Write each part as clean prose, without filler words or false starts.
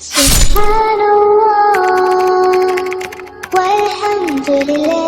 سبحان اللہ والحمد للہ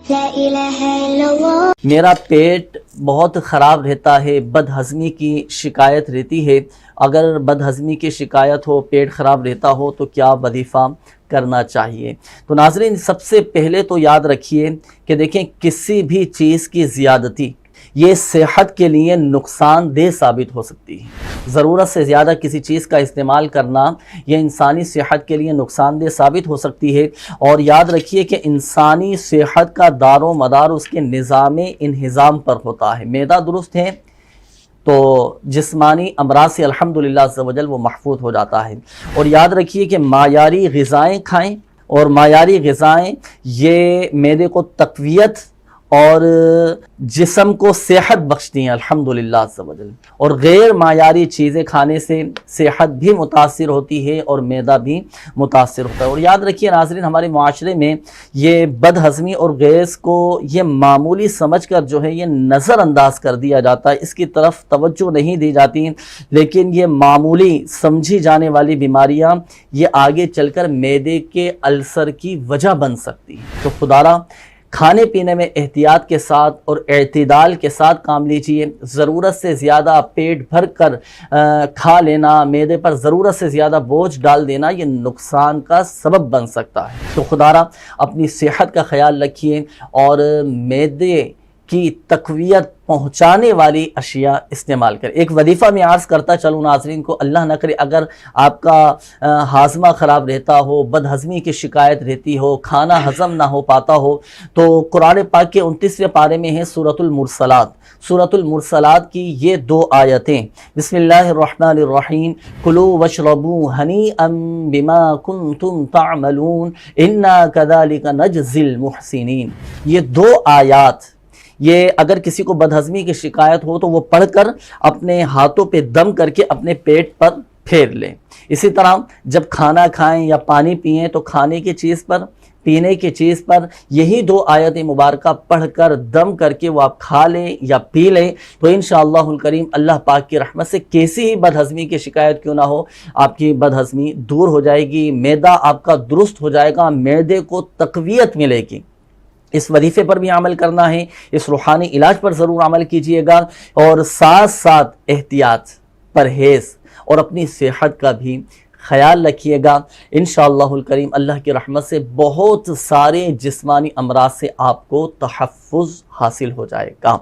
لا الہ الا اللہ۔ میرا پیٹ بہت خراب رہتا ہے، بد ہضمی کی شکایت رہتی ہے۔ اگر بد ہضمی کی شکایت ہو، پیٹ خراب رہتا ہو تو کیا وظیفہ کرنا چاہیے؟ تو ناظرین، سب سے پہلے تو یاد رکھیے کہ دیکھیں، کسی بھی چیز کی زیادتی یہ صحت کے لیے نقصان دہ ثابت ہو سکتی ہے۔ ضرورت سے زیادہ کسی چیز کا استعمال کرنا یہ انسانی صحت کے لیے نقصان دہ ثابت ہو سکتی ہے۔ اور یاد رکھیے کہ انسانی صحت کا دار و مدار اس کے نظام انہضام پر ہوتا ہے۔ معدہ درست ہے تو جسمانی امراض سے الحمدللہ عز و جل وہ محفوظ ہو جاتا ہے۔ اور یاد رکھیے کہ معیاری غذائیں کھائیں، اور معیاری غذائیں یہ معدے کو تقویت اور جسم کو صحت بخشتی ہیں الحمدللہ عز و جل۔ اور غیر معیاری چیزیں کھانے سے صحت بھی متاثر ہوتی ہے اور معدہ بھی متاثر ہوتا ہے۔ اور یاد رکھیے ناظرین، ہمارے معاشرے میں یہ بد ہضمی اور گیس کو یہ معمولی سمجھ کر جو ہے یہ نظر انداز کر دیا جاتا ہے، اس کی طرف توجہ نہیں دی جاتی، لیکن یہ معمولی سمجھی جانے والی بیماریاں یہ آگے چل کر معدے کے السر کی وجہ بن سکتی ہیں۔ تو خدارا کھانے پینے میں احتیاط کے ساتھ اور اعتدال کے ساتھ کام لیجئے۔ ضرورت سے زیادہ پیٹ بھر کر کھا لینا، معدے پر ضرورت سے زیادہ بوجھ ڈال دینا یہ نقصان کا سبب بن سکتا ہے۔ تو خدارا اپنی صحت کا خیال رکھیے اور معدے کی تقویت پہنچانے والی اشیاء استعمال کریں۔ ایک وظیفہ میں عرض کرتا چلوں ناظرین کو، اللہ نہ کرے اگر آپ کا ہاضمہ خراب رہتا ہو، بد ہضمی کی شکایت رہتی ہو، کھانا ہضم نہ ہو پاتا ہو، تو قرآن پاک کے 29ویں پارے میں ہے سورۃ المرسلات۔ سورۃ المرسلات کی یہ 2 آیتیں، بسم اللہ الرحمن الرحیم، کلوا واشربوا ہنیئا بما کنتم تعملون انا کذالک نجزی المحسنین۔ یہ 2 آیات یہ اگر کسی کو بد ہضمی کی شکایت ہو تو وہ پڑھ کر اپنے ہاتھوں پہ دم کر کے اپنے پیٹ پر پھیر لیں۔ اسی طرح جب کھانا کھائیں یا پانی پئیں تو کھانے کی چیز پر، پینے کی چیز پر یہی 2 آیت مبارکہ پڑھ کر دم کر کے وہ آپ کھا لیں یا پی لیں تو انشاءاللہ الکریم اللہ پاک کی رحمت سے کیسی ہی بد ہضمی کی شکایت کیوں نہ ہو، آپ کی بد ہضمی دور ہو جائے گی، معدہ آپ کا درست ہو جائے گا، معدے کو تقویت ملے گی۔ اس وظیفے پر بھی عمل کرنا ہے، اس روحانی علاج پر ضرور عمل کیجئے گا، اور ساتھ ساتھ احتیاط، پرہیز اور اپنی صحت کا بھی خیال رکھیے گا۔ انشاءاللہ الکریم اللہ کی رحمت سے بہت سارے جسمانی امراض سے آپ کو تحفظ حاصل ہو جائے گا۔